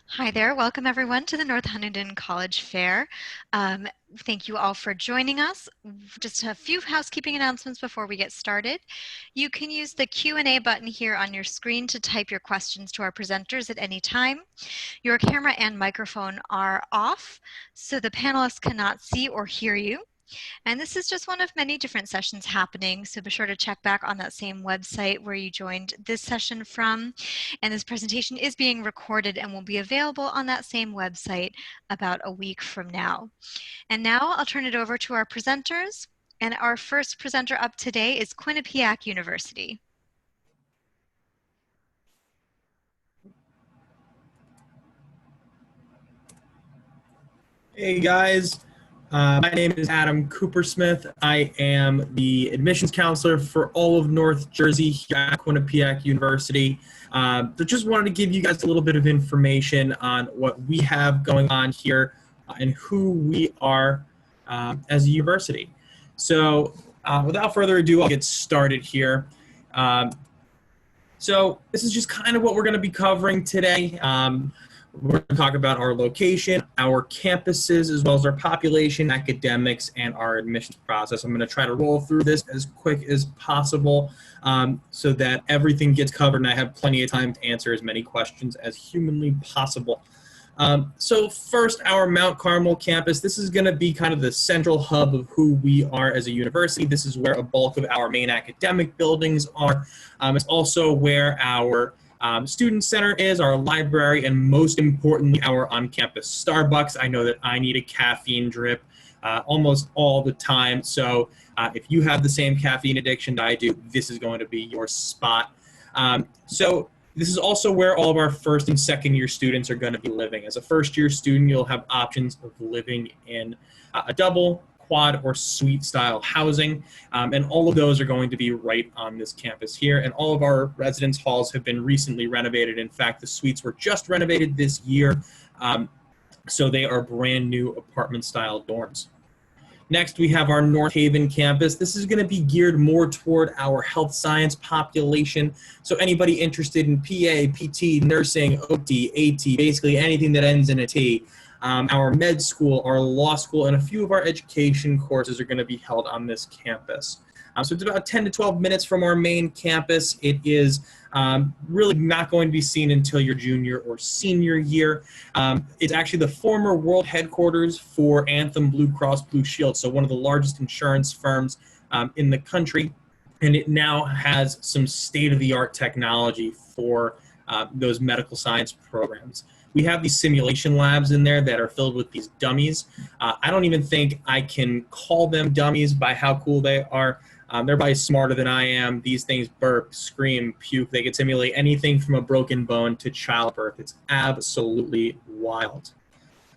Hi there. Welcome everyone to the North Hunterdon College Fair. Thank you all for joining us. Just a few housekeeping announcements before we get started. You can use the Q&A button here on your screen to type your questions to our presenters at any time. Your camera and microphone are off, so the panelists cannot see or hear you. And this is just one of many different sessions happening, so be sure to check back on that same website where you joined this session from. And this presentation is being recorded and will be available on that same website about a week from now. And now I'll turn it over to our presenters. And our first presenter up today is Gwynedd University. Hey guys, my name is Adam Coopersmith. I am the admissions counselor for all of North Jersey here at Gwynedd University. So just wanted to give you guys a little bit of information on what we have going on here and who we are as a university. So without further ado, I'll get started here. So this is just kind of what we're going to be covering today. We're going to talk about our location, our campuses, as well as our population, academics, and our admissions process. I'm going to try to roll through this as quick as possible so that everything gets covered and I have plenty of time to answer as many questions as humanly possible. So first, our Mount Carmel campus. This is going to be kind of the central hub of who we are as a university. This is where a bulk of our main academic buildings are. It's also where our student center is, our library, and most importantly, our on-campus Starbucks. I know that I need a caffeine drip almost all the time. So if you have the same caffeine addiction that I do, this is going to be your spot. So this is also where all of our first and second year students are going to be living. As a first year student, you'll have options of living in a double, quad, or suite style housing, and all of those are going to be right on this campus here. And all of our residence halls have been recently renovated. In fact, the suites were just renovated this year, so they are brand new apartment style dorms. Next, we have our North Haven campus. This is going to be geared more toward our health science population. So anybody interested in PA, PT, nursing, OT, AT, basically anything that ends in a T. Our med school, our law school, and a few of our education courses are going to be held on this campus. So it's about 10 to 12 minutes from our main campus. It is really not going to be seen until your junior or senior year. It's actually the former world headquarters for Anthem Blue Cross Blue Shield, so one of the largest insurance firms in the country. And it now has some state-of-the-art technology for those medical science programs. We have these simulation labs in there that are filled with these dummies. I don't even think I can call them dummies by how cool they are. They're probably smarter than I am. These things burp, scream, puke. They can simulate anything from a broken bone to childbirth. It's absolutely wild.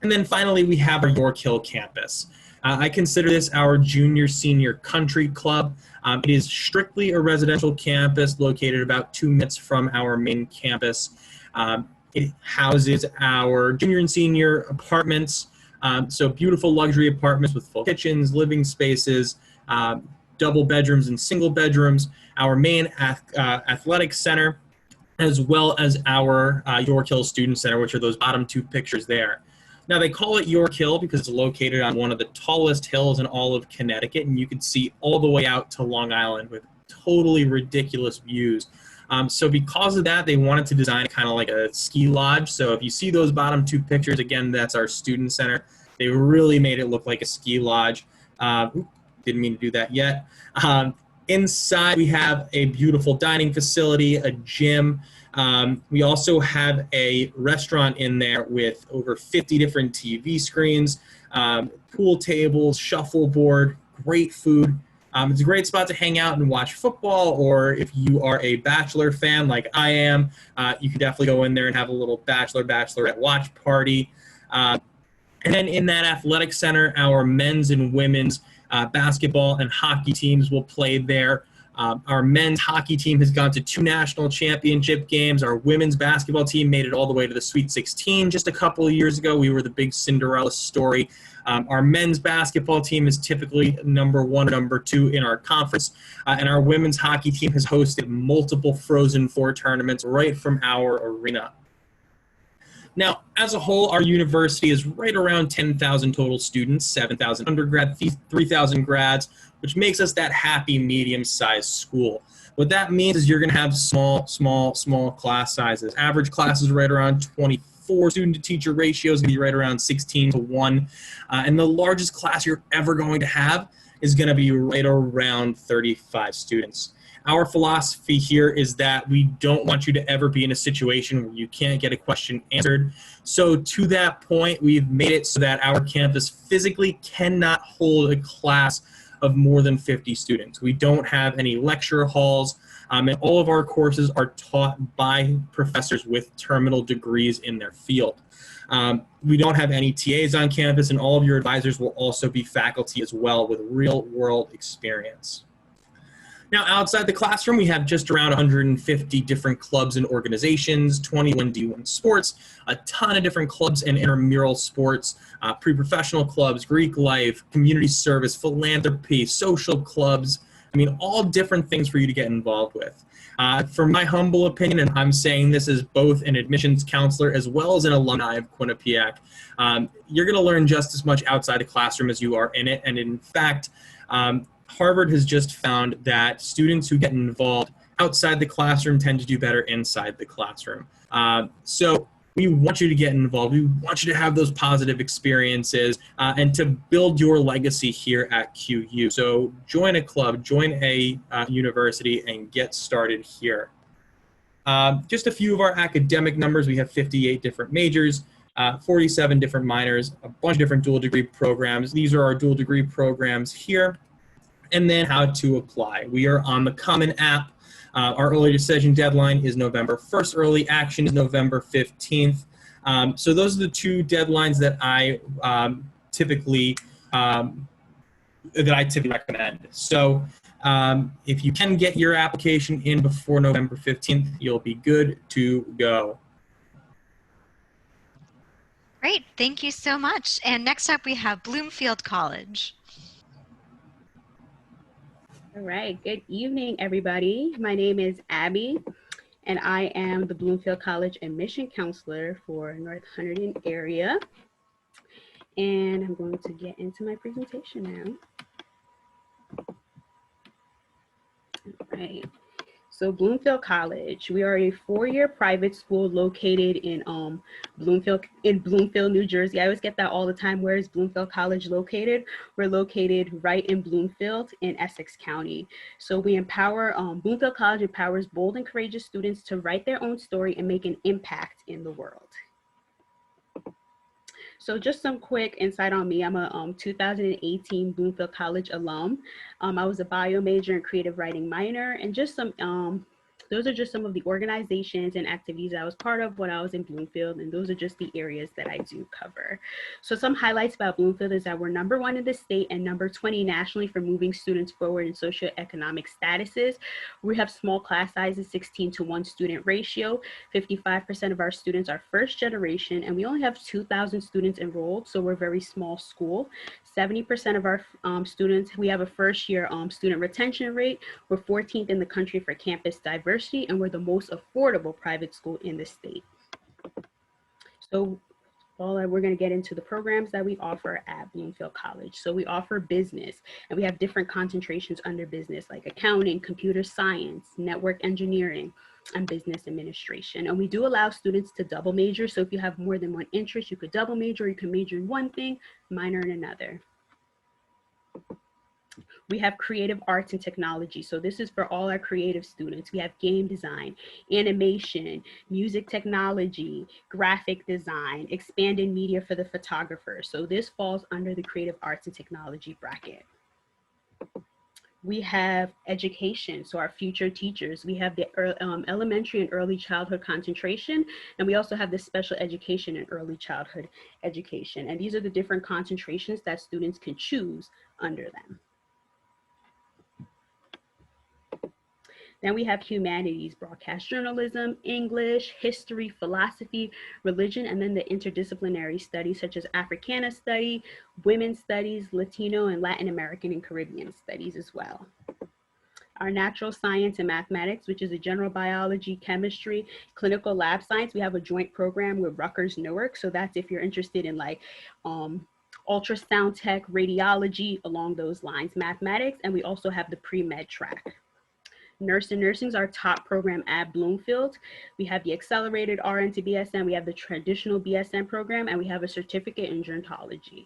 And then finally, we have our York Hill campus. I consider this our junior-senior country club. It is strictly a residential campus located about 2 minutes from our main campus. It houses our junior and senior apartments, so beautiful luxury apartments with full kitchens, living spaces, double bedrooms and single bedrooms, our main athletic center, as well as our York Hill Student Center, which are those bottom two pictures there. Now, they call it York Hill because it's located on one of the tallest hills in all of Connecticut, and you can see all the way out to Long Island with totally ridiculous views. So because of that, they wanted to design kind of like a ski lodge. So if you see those bottom two pictures, again, that's our student center. They really made it look like a ski lodge. Didn't mean to do that yet. Inside, we have a beautiful dining facility, a gym. We also have a restaurant in there with over 50 different TV screens, pool tables, shuffleboard, great food. It's a great spot to hang out and watch football, or if you are a Bachelor fan like I am, you can definitely go in there and have a little Bachelorette watch party. And then in that athletic center, our men's and women's basketball and hockey teams will play there. Our men's hockey team has gone to 2 national championship games. Our women's basketball team made it all the way to the Sweet 16 just a couple of years ago. We were the big Cinderella story. Our men's basketball team is typically number 1 or number 2 in our conference. And our women's hockey team has hosted multiple Frozen Four tournaments right from our arena. Now, as a whole, our university is right around 10,000 total students, 7,000 undergrad, 3,000 grads, which makes us that happy medium-sized school. What that means is you're going to have small class sizes. Average class is right around 24. Student-to-teacher ratio is going to be right around 16 to 1. And the largest class you're ever going to have is going to be right around 35 students. Our philosophy here is that we don't want you to ever be in a situation where you can't get a question answered. So to that point, we've made it so that our campus physically cannot hold a class of more than 50 students. We don't have any lecture halls, and all of our courses are taught by professors with terminal degrees in their field. We don't have any TAs on campus, and all of your advisors will also be faculty as well with real-world experience. Now, outside the classroom, we have just around 150 different clubs and organizations, 21 D1 sports, a ton of different clubs and intramural sports, pre-professional clubs, Greek life, community service, philanthropy, social clubs. I mean, all different things for you to get involved with. From my humble opinion, and I'm saying this as both an admissions counselor as well as an alumni of Quinnipiac, you're going to learn just as much outside the classroom as you are in it. And in fact, Harvard has just found that students who get involved outside the classroom tend to do better inside the classroom. So we want you to get involved. We want you to have those positive experiences and to build your legacy here at QU. So join a club, join a university, and get started here. Just a few of our academic numbers. We have 58 different majors, 47 different minors, a bunch of different dual degree programs. These are our dual degree programs here. And then how to apply. We are on the Common App. Our early decision deadline is November 1st. Early action is November 15th. So those are the two deadlines that I typically recommend. So if you can get your application in before November 15th, you'll be good to go. Great, thank you so much. And next up we have Bloomfield College. All right, good evening, everybody. My name is Abby, and I am the Bloomfield College admission counselor for North Hunterdon area. And I'm going to get into my presentation now. All right. So Bloomfield College, we are a four-year private school located in Bloomfield, New Jersey. I always get that all the time. Where is Bloomfield College located? We're located right in Bloomfield in Essex County. So we empower, Bloomfield College empowers bold and courageous students to write their own story and make an impact in the world. So just some quick insight on me. I'm a 2018 Bloomfield College alum. I was a bio major and creative writing minor, and just some, those are just some of the organizations and activities I was part of when I was in Bloomfield, and those are just the areas that I do cover. So some highlights about Bloomfield is that we're #1 in the state and number 20 nationally for moving students forward in socioeconomic statuses. We have small class sizes, 16 to 1 student ratio. 55% of our students are first generation, and we only have 2,000 students enrolled, so we're a very small school. 70% of our students, we have a first year student retention rate. We're 14th in the country for campus diversity, and we're the most affordable private school in the state. So we're going to get into the programs that we offer at Bloomfield College. So we offer business, and we have different concentrations under business, like accounting, computer science, network engineering, and business administration. And we do allow students to double major. So if you have more than one interest, you could double major, or you can major in one thing, minor in another. We have creative arts and technology. So this is for all our creative students. We have game design, animation, music technology, graphic design, expanded media for the photographers. So this falls under the creative arts and technology bracket. We have education, so our future teachers. We have the elementary and early childhood concentration, and we also have the special education and early childhood education. And these are the different concentrations that students can choose under them. Then we have humanities, broadcast journalism, English, history, philosophy, religion, and then the interdisciplinary studies such as Africana study, women's studies, Latino and Latin American and Caribbean studies as well. Our natural science and mathematics, which is a general biology, chemistry, clinical lab science. We have a joint program with Rutgers Newark. So that's if you're interested in like ultrasound tech, radiology, along those lines, mathematics. And we also have the pre-med track. Nursing is our top program at Bloomfield. We have the accelerated RN to BSN, we have the traditional BSN program, and we have a certificate in gerontology.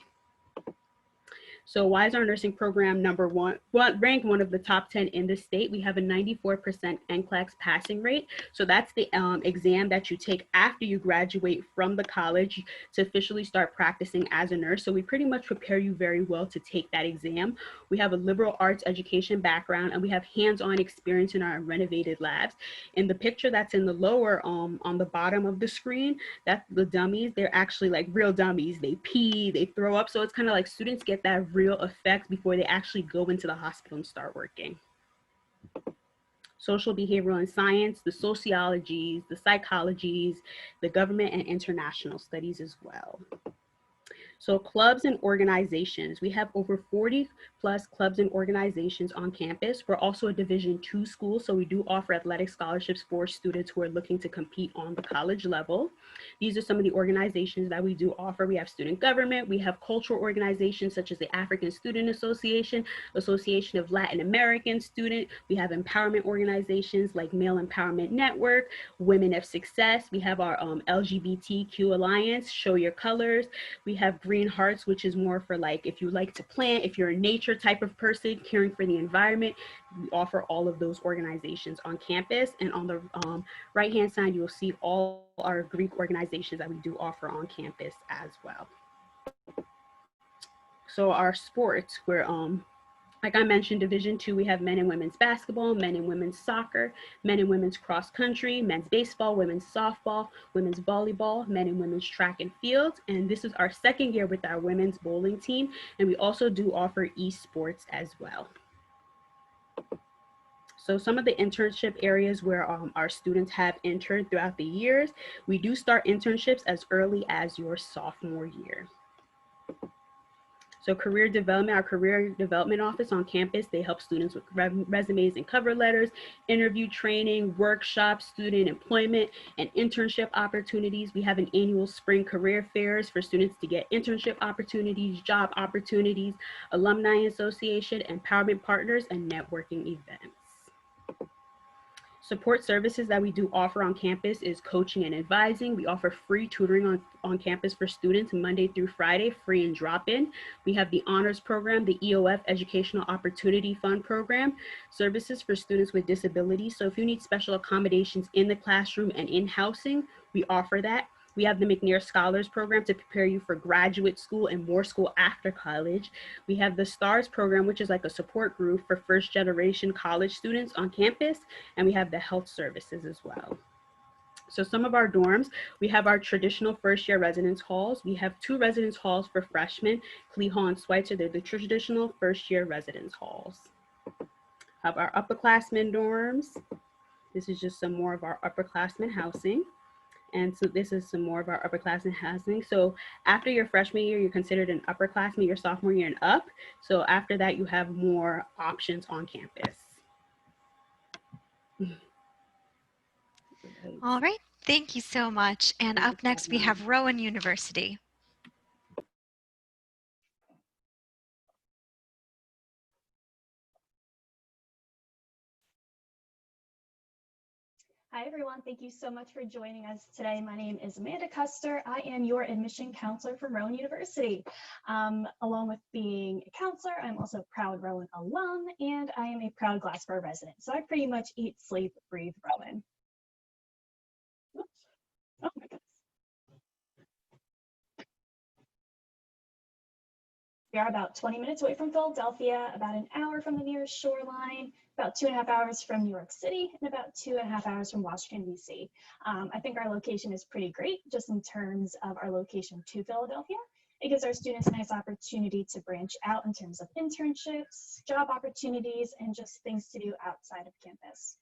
So why is our nursing program number one, ranked one of the top 10 in the state? We have a 94% NCLEX passing rate. So that's the exam that you take after you graduate from the college to officially start practicing as a nurse. So we pretty much prepare you very well to take that exam. We have a liberal arts education background, and we have hands-on experience in our renovated labs. In the picture that's in the lower, on the bottom of the screen, that's the dummies. They're actually like real dummies. They pee, they throw up. So it's kind of like students get that real effect before they actually go into the hospital and start working. Social, behavioral, and science, the sociologies, the psychologies, the government and international studies as well. So clubs and organizations, we have over 40 plus clubs and organizations on campus. We're also a Division II school, so we do offer athletic scholarships for students who are looking to compete on the college level. These are some of the organizations that we do offer. We have student government, we have cultural organizations such as the African Student Association, Association of Latin American Student. We have empowerment organizations like Male Empowerment Network, Women of Success. We have our LGBTQ Alliance, Show Your Colors. We have Green Hearts, which is more for like if you like to plant, if you're a nature type of person, caring for the environment. We offer all of those organizations on campus. And on the right hand side, you'll see all our Greek organizations that we do offer on campus as well. So our sports, we're like I mentioned, Division II, we have men and women's basketball, men and women's soccer, men and women's cross country, men's baseball, women's softball, women's volleyball, men and women's track and field. And this is our second year with our women's bowling team. And we also do offer esports as well. So some of the internship areas where our students have interned throughout the years, we do start internships as early as your sophomore year. So career development, our career development office on campus, they help students with resumes and cover letters, interview training, workshops, student employment, and internship opportunities. We have an annual spring career fairs for students to get internship opportunities, job opportunities, alumni association, empowerment partners, and networking events. Support services that we do offer on campus is coaching and advising. We offer free tutoring on campus for students Monday through Friday, free and drop-in. We have the honors program, the EOF Educational Opportunity Fund program, services for students with disabilities. So if you need special accommodations in the classroom and in housing, we offer that. We have the McNair Scholars Program to prepare you for graduate school and more school after college. We have the STARS program, which is like a support group for first generation college students on campus. And we have the health services as well. So some of our dorms, we have our traditional first year residence halls. We have 2 residence halls for freshmen, Clee Hall and Schweitzer. They're the traditional first year residence halls. Have our upperclassmen dorms. This is just some more of our upperclassmen housing. And so this is some more of our upperclassmen housing. So after your freshman year, you're considered an upperclassman, your sophomore year and up. So after that, you have more options on campus. All right, thank you so much. And up next, we have Rowan University. Hi, everyone. Thank you so much for joining us today. My name is Amanda Custer. I am your admission counselor for Rowan University. Along with being a counselor, I'm also a proud Rowan alum, and I am a proud Glassboro resident. So I pretty much eat, sleep, breathe Rowan. Oops. Oh my goodness. We are about 20 minutes away from Philadelphia, about an hour from the nearest shoreline, about 2.5 hours from New York City, and about 2.5 hours from Washington, D.C. I think our location is pretty great just in terms of our location to Philadelphia. It gives our students a nice opportunity to branch out in terms of internships, job opportunities, and just things to do outside of campus.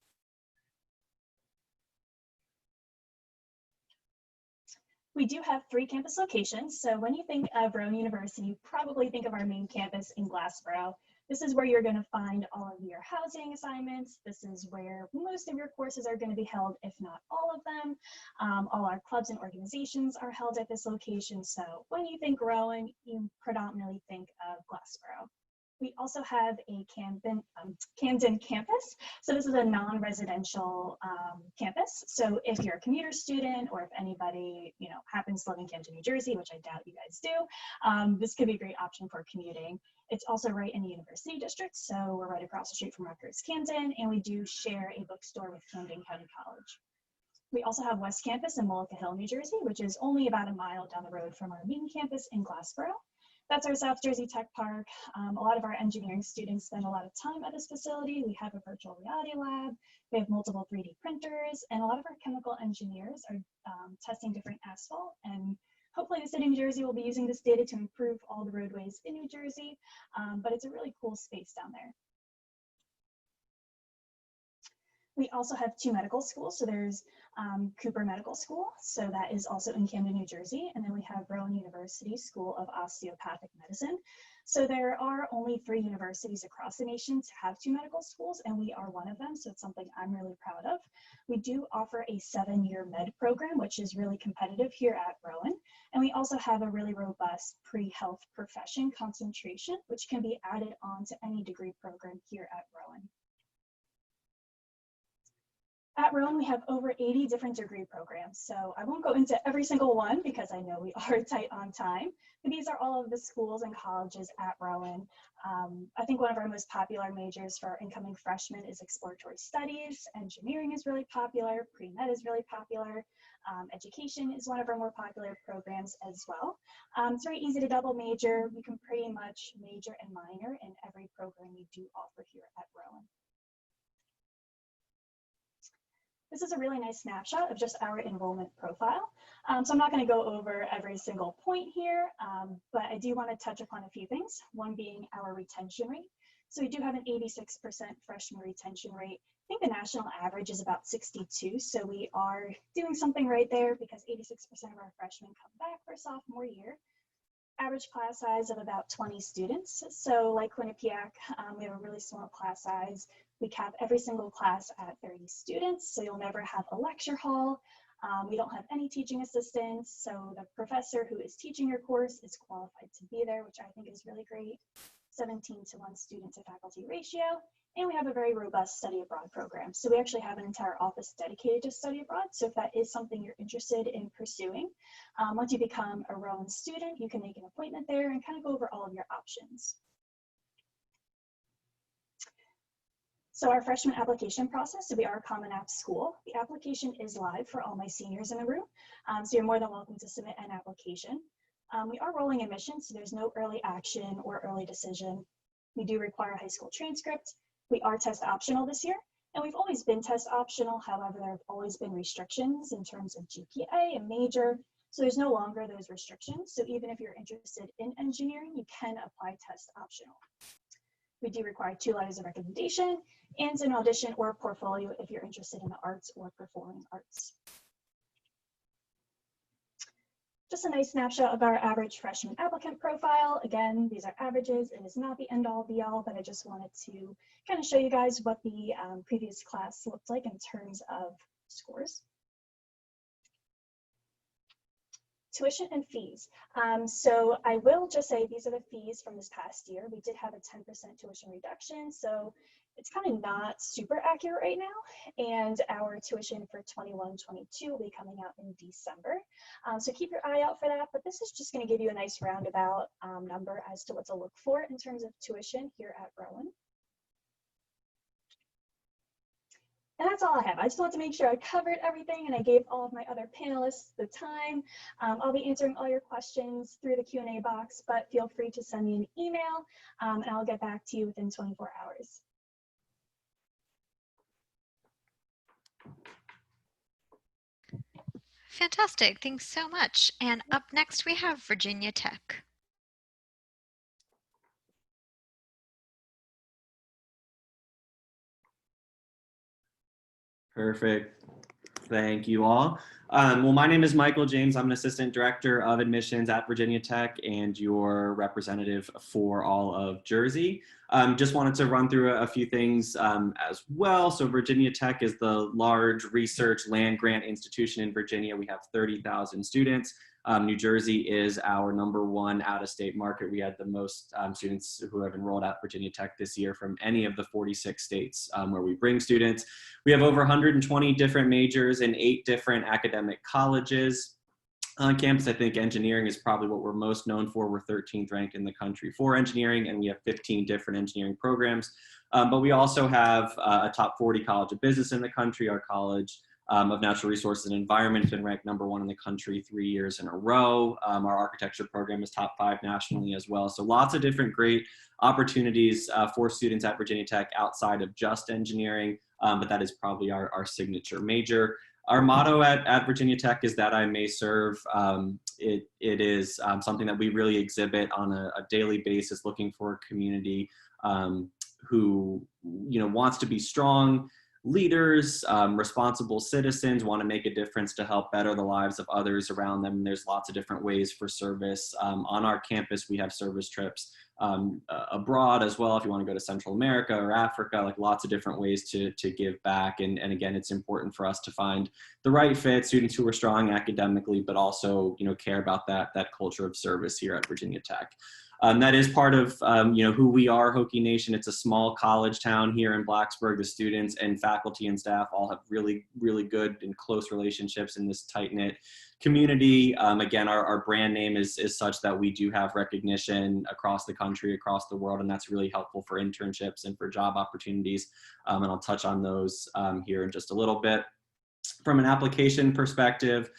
We do have 3 campus locations. So when you think of Rowan University, you probably think of our main campus in Glassboro. This is where you're going to find all of your housing assignments. This is where most of your courses are going to be held, if not all of them. All our clubs and organizations are held at this location. So when you think Rowan, you predominantly think of Glassboro. We also have a Camden campus. So this is a non-residential campus. So if you're a commuter student or if anybody happens to live in Camden, New Jersey, which I doubt you guys do, this could be a great option for commuting. It's also right in the University District, so we're right across the street from Rutgers Camden, and we do share a bookstore with Camden County College. We also have West Campus in Mullica Hill, New Jersey, which is only about a mile down the road from our main campus in Glassboro. That's our South Jersey Tech Park. A lot of our engineering students spend a lot of time at this facility. We have a virtual reality lab. We have multiple 3D printers, and a lot of our chemical engineers are testing different asphalt, and hopefully the city of New Jersey will be using this data to improve all the roadways in New Jersey, but it's a really cool space down there. We also have 2 medical schools. So there's Cooper Medical School. So that is also in Camden, New Jersey. And then we have Rowan University School of Osteopathic Medicine. So there are only 3 universities across the nation to have 2 medical schools, and we are one of them. So it's something I'm really proud of. We do offer a 7-year med program, which is really competitive here at Rowan. And we also have a really robust pre-health profession concentration, which can be added on to any degree program here at Rowan. At Rowan, we have over 80 different degree programs, so I won't go into every single one because I know we are tight on time, but these are all of the schools and colleges at Rowan. I think one of our most popular majors for our incoming freshmen is exploratory studies. Engineering is really popular, pre-med is really popular. Education is one of our more popular programs as well. It's very easy to double major. We can pretty much major and minor in every program we do offer here at Rowan. This is a really nice snapshot of just our enrollment profile. So I'm not going to go over every single point here, but I do want to touch upon a few things, one being our retention rate. So we do have an 86% freshman retention rate. I think the national average is about 62, so we are doing something right there because 86% of our freshmen come back for sophomore year. Average class size of about 20 students. So like Quinnipiac, we have a really small class size. We cap every single class at 30 students, so you'll never have a lecture hall. We don't have any teaching assistants, so the professor who is teaching your course is qualified to be there, which I think is really great. 17 to 1 student to faculty ratio, and we have a very robust study abroad program. So we actually have an entire office dedicated to study abroad, so if that is something you're interested in pursuing, once you become a Rowan student, you can make an appointment there and kind of go over all of your options. So our freshman application process, so we are a Common App school. The application is live for all my seniors in the room, so you're more than welcome to submit an application. We are rolling admissions, so there's no early action or early decision. We do require a high school transcript. We are test optional this year, and we've always been test optional. However, there have always been restrictions in terms of GPA and major, so there's no longer those restrictions. So even if you're interested in engineering, you can apply test optional. We do require 2 letters of recommendation and an audition or a portfolio if you're interested in the arts or performing arts. Just a nice snapshot of our average freshman applicant profile. Again, these are averages. It is not the end all be all, but I just wanted to kind of show you guys what the previous class looked like in terms of scores. Tuition and fees. So I will just say these are the fees from this past year. We did have a 10% tuition reduction, so it's kind of not super accurate right now. And our tuition for 21-22 will be coming out in December. So keep your eye out for that, but this is just going to give you a nice roundabout number as to what to look for in terms of tuition here at Rowan. And that's all I have. I just want to make sure I covered everything and I gave all of my other panelists the time. I'll be answering all your questions through the Q&A box, but feel free to send me an email and I'll get back to you within 24 hours. Fantastic. Thanks so much. And up next, we have Virginia Tech. Perfect. Thank you all. Well, my name is Michael James. I'm an assistant director of admissions at Virginia Tech and your representative for all of Jersey. Just wanted to run through a few things as well. So Virginia Tech is the large research land grant institution in Virginia. We have 30,000 students. New Jersey is our #1 out-of-state market. We had the most students who have enrolled at Virginia Tech this year from any of the 46 states where we bring students. We have over 120 different majors in 8 different academic colleges on campus. I think engineering is probably what we're most known for. We're 13th ranked in the country for engineering, and we have 15 different engineering programs. But we also have a top 40 college of business in the country. Our college of Natural Resources and Environment has been ranked #1 in the country 3 years in a row. Our architecture program is top 5 nationally as well. So lots of different great opportunities for students at Virginia Tech outside of just engineering, but that is probably our signature major. Our motto at Virginia Tech is that I may serve. It is something that we really exhibit on a daily basis, looking for a community who wants to be strong leaders, responsible citizens, want to make a difference to help better the lives of others around them. And there's lots of different ways for service. On our campus, we have service trips abroad as well. If you want to go to Central America or Africa, like lots of different ways to give back. And again, it's important for us to find the right fit, students who are strong academically, but also, care about that culture of service here at Virginia Tech. That is part of who we are, Hokie Nation. It's a small college town here in Blacksburg. The students and faculty and staff all have really, really good and close relationships in this tight-knit community. Again, our brand name is such that we do have recognition across the country, across the world, and that's really helpful for internships and for job opportunities. And I'll touch on those here in just a little bit. From an application perspective,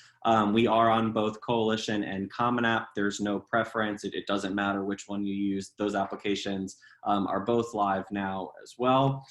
we are on both Coalition and Common App. There's no preference. It doesn't matter which one you use. Those applications are both live now as well.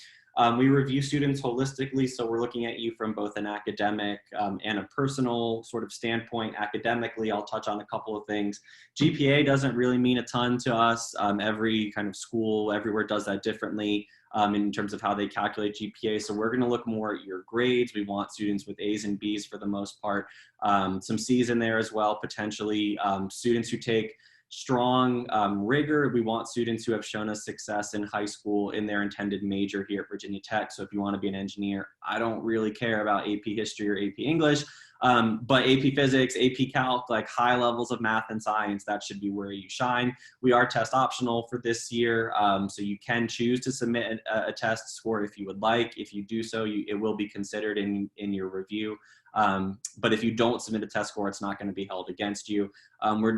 We review students holistically, so we're looking at you from both an academic and a personal sort of standpoint. Academically, I'll touch on a couple of things. GPA doesn't really mean a ton to us. Every kind of school everywhere does that differently in terms of how they calculate GPA. So we're going to look more at your grades. We want students with A's and B's for the most part. Some C's in there as well, potentially. Students who take strong rigor. We want students who have shown us success in high school in their intended major here at Virginia Tech. So if you want to be an engineer, I don't really care about AP History or AP English, but AP Physics, AP Calc, like high levels of math and science, that should be where you shine. We are test optional for this year, so you can choose to submit a test score if you would like. If you do so, it will be considered in your review. But if you don't submit a test score, it's not going to be held against you.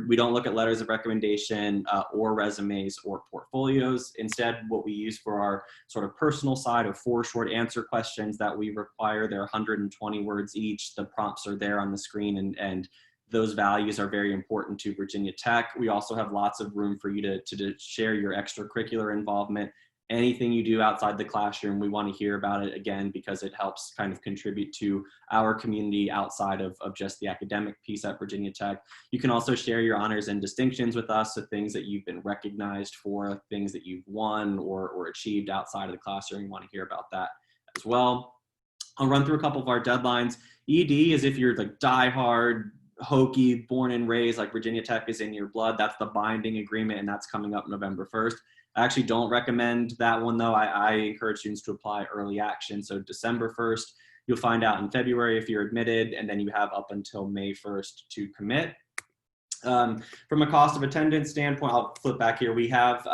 We don't look at letters of recommendation or resumes or portfolios. Instead, what we use for our sort of personal side of 4 short answer questions that we require, they're 120 words each. The prompts are there on the screen, and those values are very important to Virginia Tech. We also have lots of room for you to share your extracurricular involvement. Anything you do outside the classroom, we want to hear about it, again, because it helps kind of contribute to our community outside of just the academic piece at Virginia Tech. You can also share your honors and distinctions with us, so things that you've been recognized for, things that you've won or achieved outside of the classroom. We want to hear about that as well. I'll run through a couple of our deadlines. ED is if you're like diehard Hokie, born and raised, like Virginia Tech is in your blood. That's the binding agreement, and that's coming up November 1st. I actually don't recommend that one, though. I encourage students to apply early action. So December 1st, you'll find out in February if you're admitted, and then you have up until May 1st to commit. From a cost of attendance standpoint, I'll flip back here. We have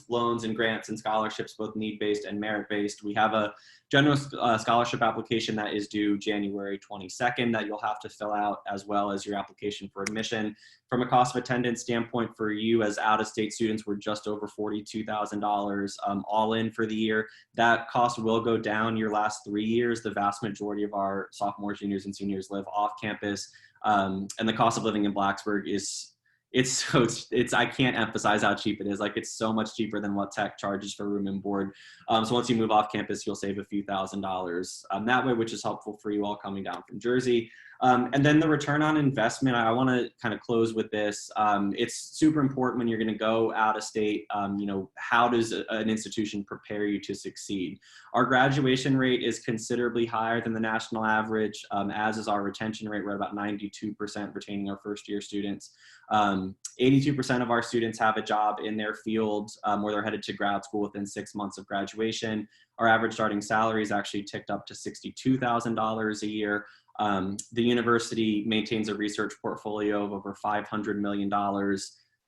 loans and grants and scholarships, both need-based and merit-based. We have a general scholarship application that is due January 22nd that you'll have to fill out, as well as your application for admission. From a cost of attendance standpoint, for you as out-of-state students, we're just over $42,000 all in for the year. That cost will go down your last 3 years. The vast majority of our sophomores, juniors, and seniors live off campus. And the cost of living in Blacksburg is I can't emphasize how cheap it is. Like, it's so much cheaper than what tech charges for room and board. So once you move off campus, you'll save a few $1,000s that way, which is helpful for you all coming down from Jersey. And then the return on investment, I want to kind of close with this. It's super important when you're going to go out of state. You know, how does an institution prepare you to succeed? Our graduation rate is considerably higher than the national average, as is our retention rate. We're at about 92% retaining our first year students. 82% of our students have a job in their field where they're headed to grad school within 6 months of graduation. Our average starting salary is actually ticked up to $62,000 a year. The university maintains a research portfolio of over $500 million.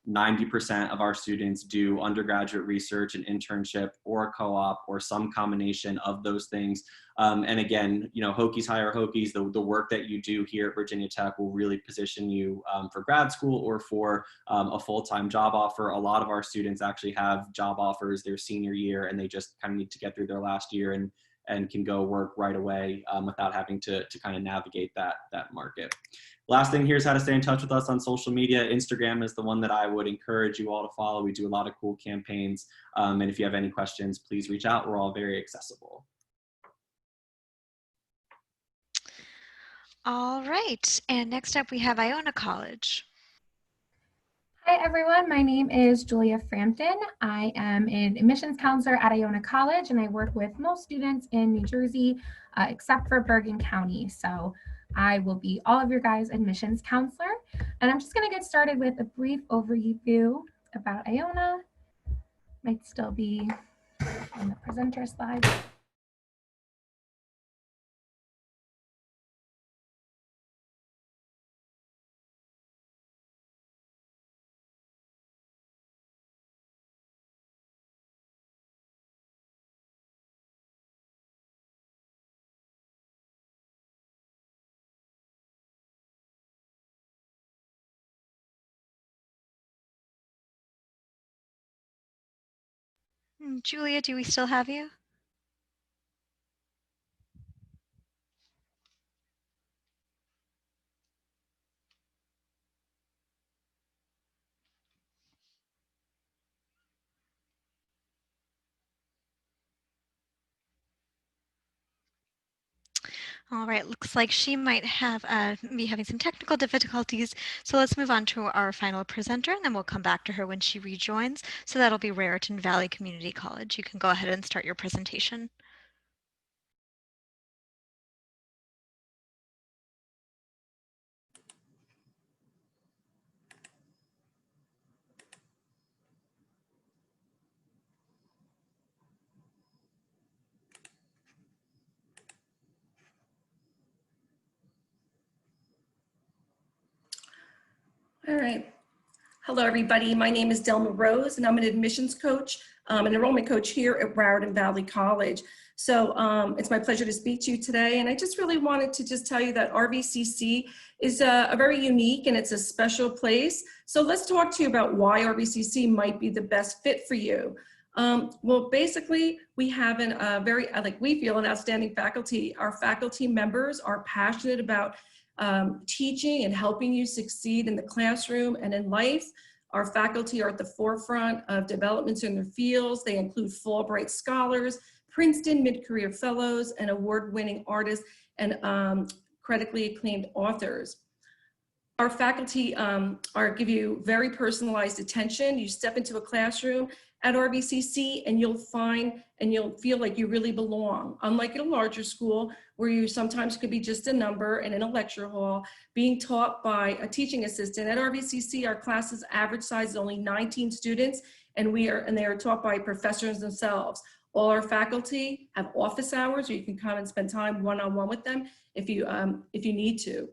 90% of our students do undergraduate research, an internship, or a co-op, or some combination of those things. And again, you know, Hokies hire Hokies. The work that you do here at Virginia Tech will really position you for grad school or for a full-time job offer. A lot of our students actually have job offers their senior year, and they just kind of need to get through their last year and can go work right away without having to kind of navigate that market. Last thing here is how to stay in touch with us on social media. Instagram is the one that I would encourage you all to follow. We do a lot of cool campaigns. And if you have any questions, please reach out. We're all very accessible. All right, and next up we have Iona College. Hi everyone, my name is Julia Frampton. I am an admissions counselor at Iona College, and I work with most students in New Jersey, except for Bergen County. So I will be all of your guys' admissions counselor. And I'm just gonna get started with a brief overview about Iona. Might still be on the presenter slide. Julia, do we still have you? All right, looks like she might have be having some technical difficulties. So let's move on to our final presenter, and then we'll come back to her when she rejoins. So that'll be Raritan Valley Community College. You can go ahead and start your presentation. All right. Hello, everybody. My name is Delma Rose, and I'm an admissions coach, an enrollment coach here at Raritan Valley College. So it's my pleasure to speak to you today. And I just really wanted to just tell you that RVCC is a very unique and it's a special place. So let's talk to you about why RVCC might be the best fit for you. Well, basically, we have we feel an outstanding faculty. Our faculty members are passionate about teaching and helping you succeed in the classroom and in life. Our faculty are at the forefront of developments in their fields. They include Fulbright scholars, Princeton mid-career fellows, and award-winning artists and critically acclaimed authors. Our faculty give you very personalized attention. You step into a classroom at RVCC and you'll feel like you really belong. Unlike at a larger school where you sometimes could be just a number and in a lecture hall being taught by a teaching assistant. At RVCC, our classes average size is only 19 students and they are taught by professors themselves. All our faculty have office hours where you can come and spend time one-on-one with them if you need to.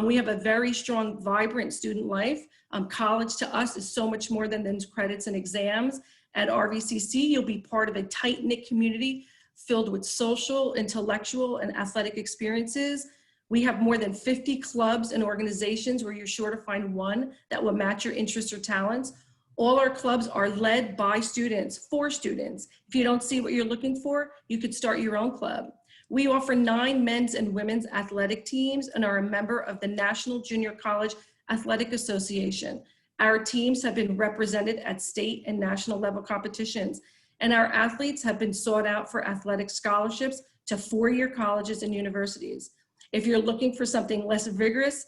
We have a very strong, vibrant student life. College to us is so much more than credits and exams. At RVCC, you'll be part of a tight-knit community filled with social, intellectual, and athletic experiences. We have more than 50 clubs and organizations where you're sure to find one that will match your interests or talents. All our clubs are led by students, for students. If you don't see what you're looking for, you could start your own club. We offer 9 men's and women's athletic teams and are a member of the National Junior College Athletic Association. Our teams have been represented at state and national level competitions, and our athletes have been sought out for athletic scholarships to four-year colleges and universities. If you're looking for something less vigorous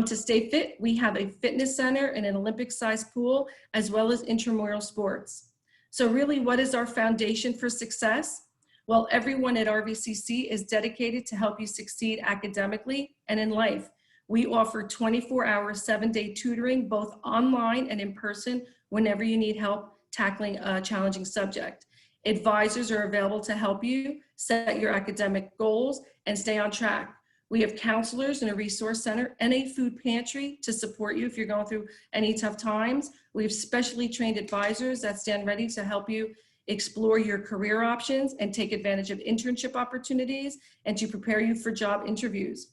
to stay fit, we have a fitness center and an Olympic-sized pool, as well as intramural sports. So really, what is our foundation for success? Well, everyone at RVCC is dedicated to help you succeed academically and in life. We offer 24-hour, 7-day tutoring, both online and in person, whenever you need help tackling a challenging subject. Advisors are available to help you set your academic goals and stay on track. We have counselors and a resource center and a food pantry to support you if you're going through any tough times. We have specially trained advisors that stand ready to help you explore your career options and take advantage of internship opportunities and to prepare you for job interviews.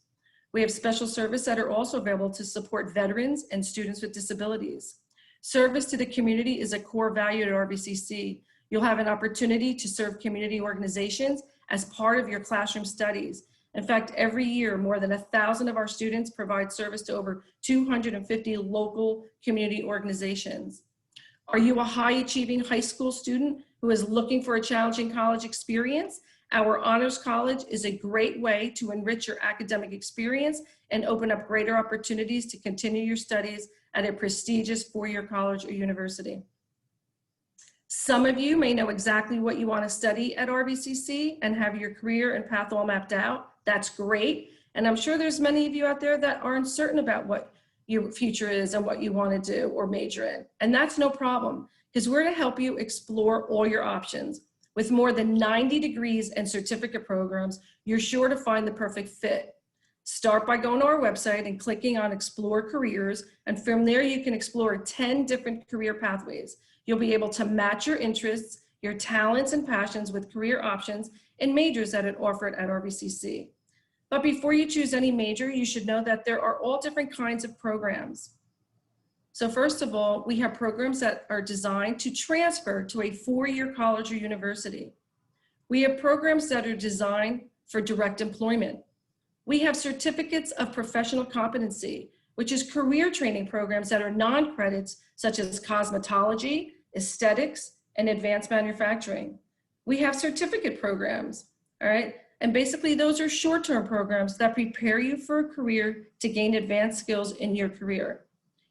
We have special service that are also available to support veterans and students with disabilities. Service to the community is a core value at RVCC. You'll have an opportunity to serve community organizations as part of your classroom studies. In fact, every year, more than 1,000 of our students provide service to over 250 local community organizations. Are you a high-achieving high school student who is looking for a challenging college experience? Our Honors College is a great way to enrich your academic experience and open up greater opportunities to continue your studies at a prestigious four-year college or university. Some of you may know exactly what you want to study at RVCC and have your career and path all mapped out. That's great. And I'm sure there's many of you out there that are uncertain about what your future is and what you want to do or major in. And that's no problem, because we're to help you explore all your options. With more than 90 degrees and certificate programs, you're sure to find the perfect fit. Start by going to our website and clicking on Explore Careers, and from there you can explore 10 different career pathways. You'll be able to match your interests, your talents and passions with career options and majors that are offered at RVCC. But before you choose any major, you should know that there are all different kinds of programs. So first of all, we have programs that are designed to transfer to a four-year college or university. We have programs that are designed for direct employment. We have certificates of professional competency, which is career training programs that are non-credits, such as cosmetology, aesthetics, and advanced manufacturing. We have certificate programs, all right? And basically those are short-term programs that prepare you for a career to gain advanced skills in your career.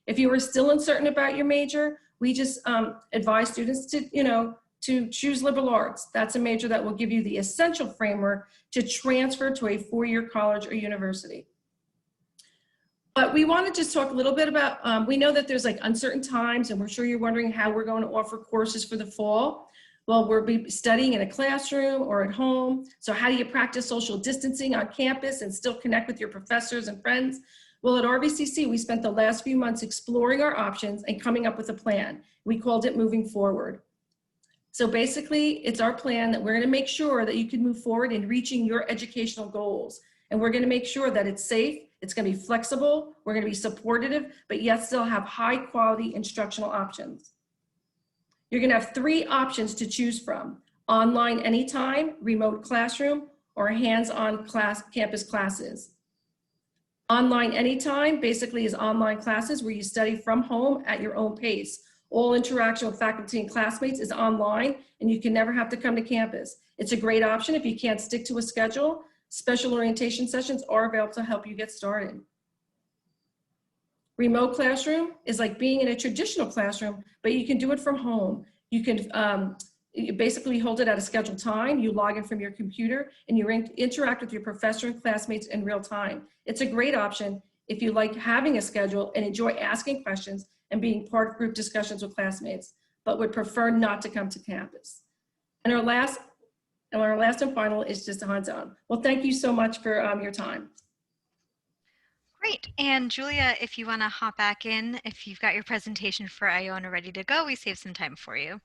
If you are still uncertain about your major, we just advise students to choose liberal arts. That's a major that will give you the essential framework to transfer to a four-year college or university. But we want to just talk a little bit about, we know that there's like uncertain times, and we're sure you're wondering how we're going to offer courses for the fall. Well, we'll be studying in a classroom or at home. So how do you practice social distancing on campus and still connect with your professors and friends? Well, at RVCC, we spent the last few months exploring our options and coming up with a plan. We called it Moving Forward. So basically, it's our plan that we're going to make sure that you can move forward in reaching your educational goals. And we're going to make sure that it's safe, it's going to be flexible, we're going to be supportive, but yet still have high quality instructional options. You're going to have 3 options to choose from: online anytime, remote classroom, or hands-on campus classes. Online anytime basically is online classes where you study from home at your own pace. All interaction with faculty and classmates is online, and you can never have to come to campus. It's a great option if you can't stick to a schedule. Special orientation sessions are available to help you get started. Remote classroom is like being in a traditional classroom, but you can do it from home. You can you basically hold it at a scheduled time, you log in from your computer, and you interact with your professor and classmates in real time. It's a great option if you like having a schedule and enjoy asking questions and being part of group discussions with classmates, but would prefer not to come to campus. And our last and final is just a hands-on. Well, thank you so much for your time. Great. And Julia, if you want to hop back in, if you've got your presentation for Iona ready to go, we saved some time for you.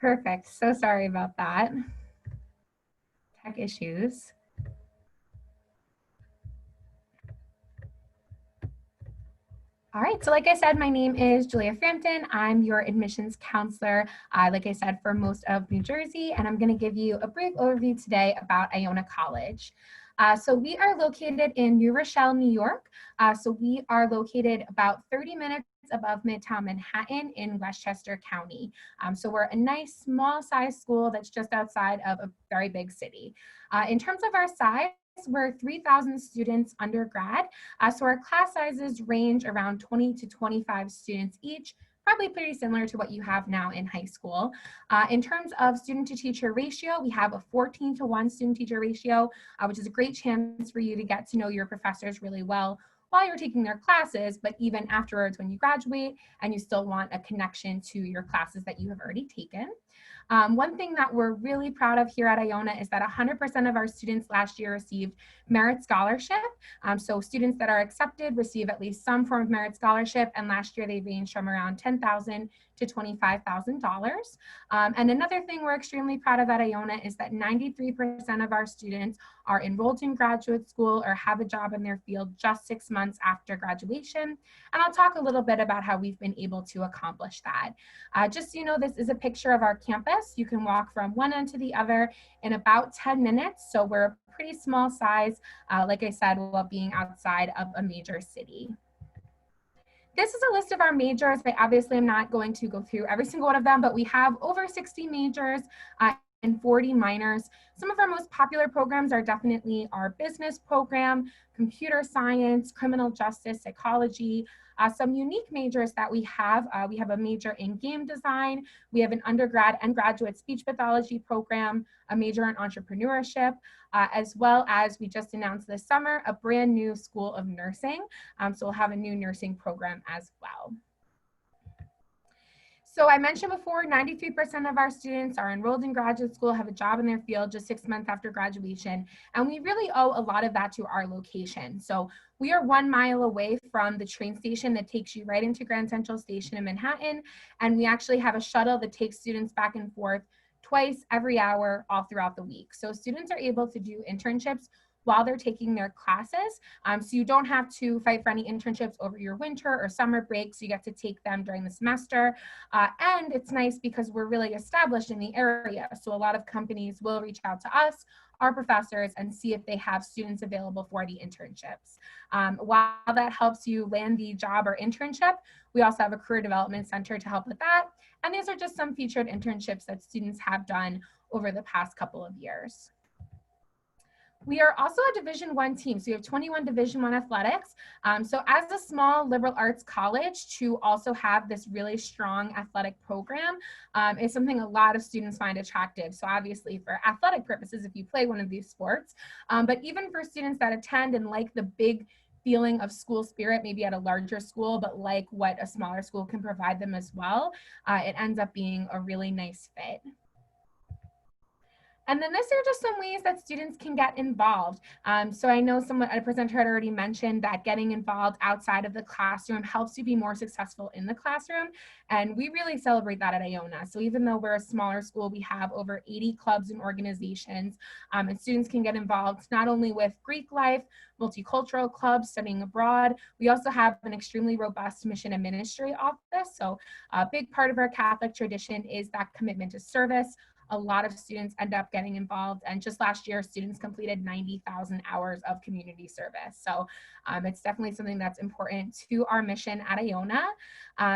Perfect. So sorry about that. Tech issues. All right, so like I said, my name is Julia Frampton. I'm your admissions counselor, like I said, for most of New Jersey, and I'm going to give you a brief overview today about Iona College. So we are located in New Rochelle, New York. So we are located about 30 minutes above Midtown Manhattan in Westchester County. So we're a nice small size school that's just outside of a very big city. In terms of our size, we're 3,000 students undergrad. So our class sizes range around 20 to 25 students each, probably pretty similar to what you have now in high school. In terms of student to teacher ratio, we have a 14:1 student teacher ratio, which is a great chance for you to get to know your professors really well while you're taking their classes, but even afterwards when you graduate and you still want a connection to your classes that you have already taken. One thing that we're really proud of here at Iona is that 100% of our students last year received merit scholarship. So students that are accepted receive at least some form of merit scholarship, and last year they ranged from around $10,000 to $25,000. And another thing we're extremely proud of at Iona is that 93% of our students are enrolled in graduate school or have a job in their field just 6 months after graduation. And I'll talk a little bit about how we've been able to accomplish that. Just so you know, this is a picture of our campus. You can walk from one end to the other in about 10 minutes. So we're a pretty small size, like I said, while being outside of a major city. This is a list of our majors. I obviously am not going to go through every single one of them, but we have over 60 majors and 40 minors. Some of our most popular programs are definitely our business program, computer science, criminal justice, psychology. Some unique majors that we have a major in game design, we have an undergrad and graduate speech pathology program, a major in entrepreneurship, as well as we just announced this summer, a brand new school of nursing. So we'll have a new nursing program as well. So I mentioned before, 93% of our students are enrolled in graduate school, have a job in their field just 6 months after graduation. And we really owe a lot of that to our location. So we are 1 mile away from the train station that takes you right into Grand Central Station in Manhattan. And we actually have a shuttle that takes students back and forth twice every hour all throughout the week. So students are able to do internships while they're taking their classes. So you don't have to fight for any internships over your winter or summer breaks. You get to take them during the semester. And it's nice because we're really established in the area. So a lot of companies will reach out to us, our professors, and see if they have students available for the internships. While that helps you land the job or internship, we also have a career development center to help with that. And these are just some featured internships that students have done over the past couple of years. We are also a Division I team, so we have 21 Division I athletics. So as a small liberal arts college, to also have this really strong athletic program is something a lot of students find attractive. So obviously for athletic purposes, if you play one of these sports, but even for students that attend and like the big feeling of school spirit, maybe at a larger school, but like what a smaller school can provide them as well, it ends up being a really nice fit. And then these are just some ways that students can get involved. So I know a presenter had already mentioned that getting involved outside of the classroom helps you be more successful in the classroom. And we really celebrate that at Iona. So even though we're a smaller school, we have over 80 clubs and organizations, and students can get involved not only with Greek life, multicultural clubs, studying abroad. We also have an extremely robust mission and ministry office. So a big part of our Catholic tradition is that commitment to service. A lot of students end up getting involved, and just last year students completed 90,000 hours of community service. So it's definitely something that's important to our mission at Iona.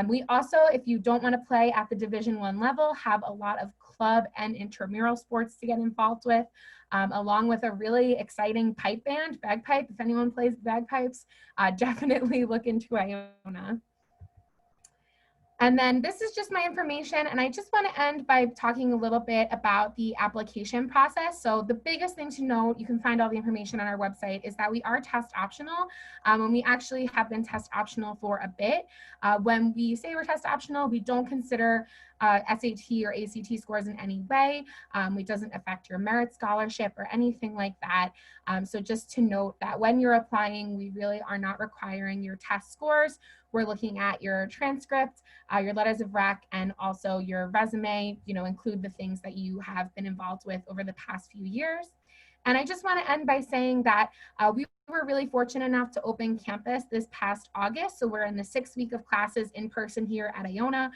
We also, if you don't want to play at the Division I level, have a lot of club and intramural sports to get involved with, along with a really exciting pipe band, bagpipe. If anyone plays bagpipes, definitely look into Iona. And then this is just my information, and I just want to end by talking a little bit about the application process. So the biggest thing to note, you can find all the information on our website, is that we are test optional, and we actually have been test optional for a bit. When we say we're test optional, we don't consider SAT or ACT scores in any way. It doesn't affect your merit scholarship or anything like that. So just to note that when you're applying, we really are not requiring your test scores. We're looking at your transcript, your letters of rec, and also your resume, include the things that you have been involved with over the past few years. And I just want to end by saying that we We're really fortunate enough to open campus this past August. So we're in the 6th week of classes in person here at Iona.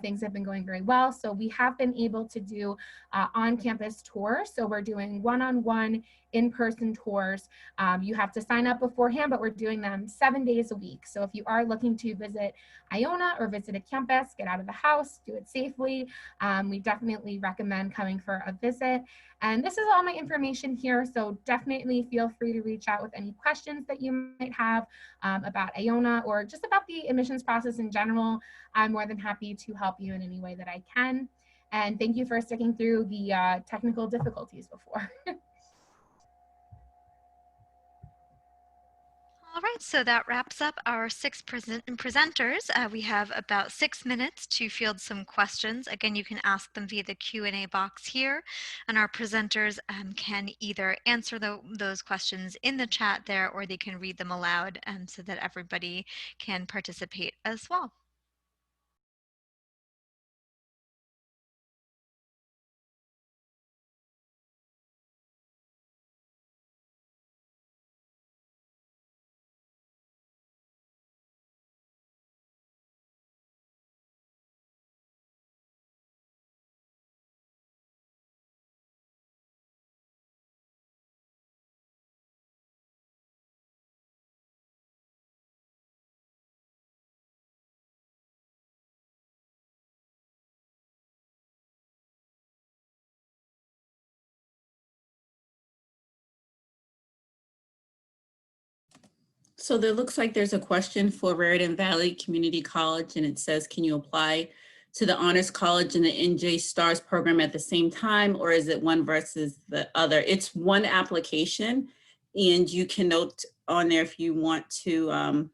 Things have been going very well. So we have been able to do on-campus tours. So we're doing one-on-one in-person tours. You have to sign up beforehand, but we're doing them 7 days a week. So if you are looking to visit Iona or visit a campus, get out of the house, do it safely, we definitely recommend coming for a visit. And this is all my information here, so definitely feel free to reach out with any questions that you might have about Iona or just about the admissions process in general. I'm more than happy to help you in any way that I can. And thank you for sticking through the technical difficulties before. All right, so that wraps up our 6 presenters. We have about 6 minutes to field some questions. Again, you can ask them via the Q&A box here, and our presenters can either answer those questions in the chat there, or they can read them aloud so that everybody can participate as well. So there looks like there's a question for Raritan Valley Community College, and it says, can you apply to the Honors College and the NJ STARS program at the same time, or is it one versus the other? It's one application, and you can note on there if you want to,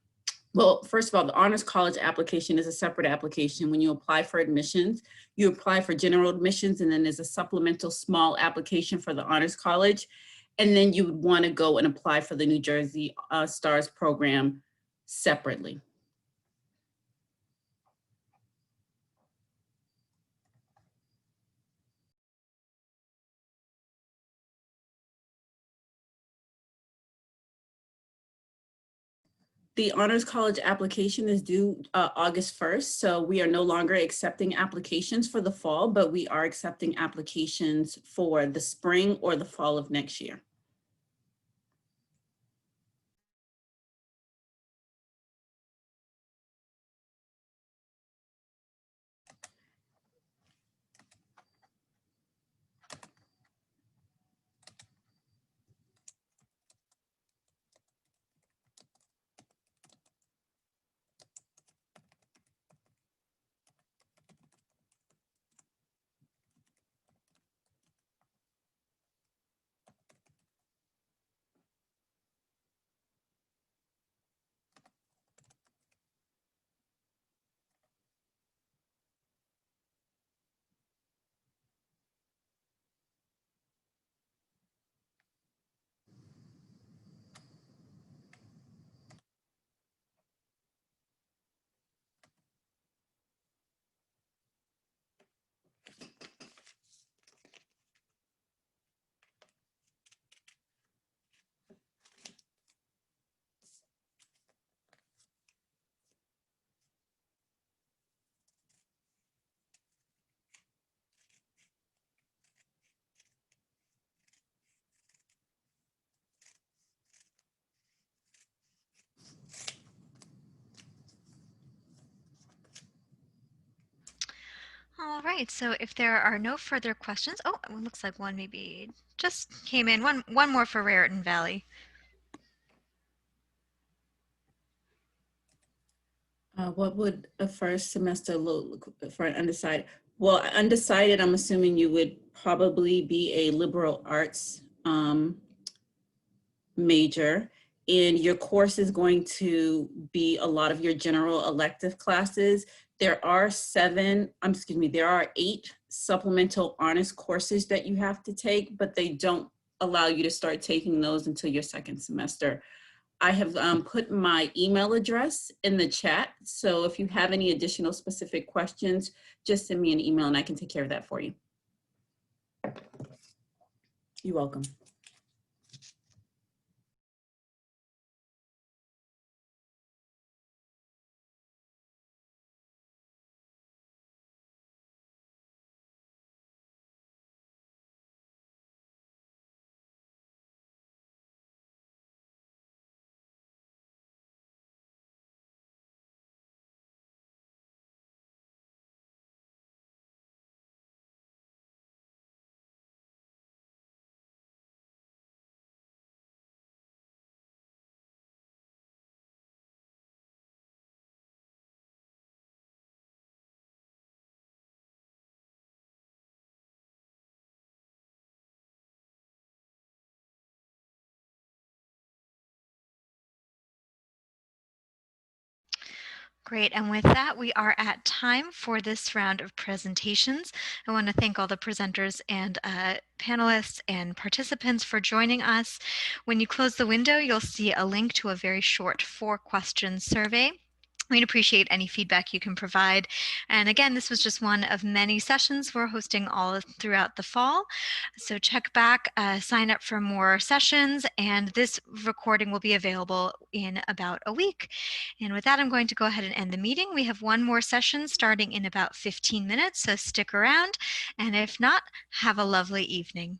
well, first of all, the Honors College application is a separate application. When you apply for admissions, you apply for general admissions, and then there's a supplemental small application for the Honors College. And then you would want to go and apply for the New Jersey STARS program separately. The Honors College application is due August 1st, so we are no longer accepting applications for the fall, but we are accepting applications for the spring or the fall of next year. All right, so if there are no further questions, oh, it looks like one maybe just came in. One more for Raritan Valley. What would a first semester look for an undecided? Well, undecided, I'm assuming you would probably be a liberal arts major, and your course is going to be a lot of your general elective classes. There are 8 supplemental honors courses that you have to take, but they don't allow you to start taking those until your second semester. I have put my email address in the chat. So if you have any additional specific questions, just send me an email and I can take care of that for you. You're welcome. Great, and with that, we are at time for this round of presentations. I want to thank all the presenters and panelists and participants for joining us. When you close the window, you'll see a link to a very short 4-question survey. We'd appreciate any feedback you can provide. And again, this was just one of many sessions we're hosting all throughout the fall. So check back, sign up for more sessions, and this recording will be available in about a week. And with that, I'm going to go ahead and end the meeting. We have one more session starting in about 15 minutes, so stick around. And if not, have a lovely evening.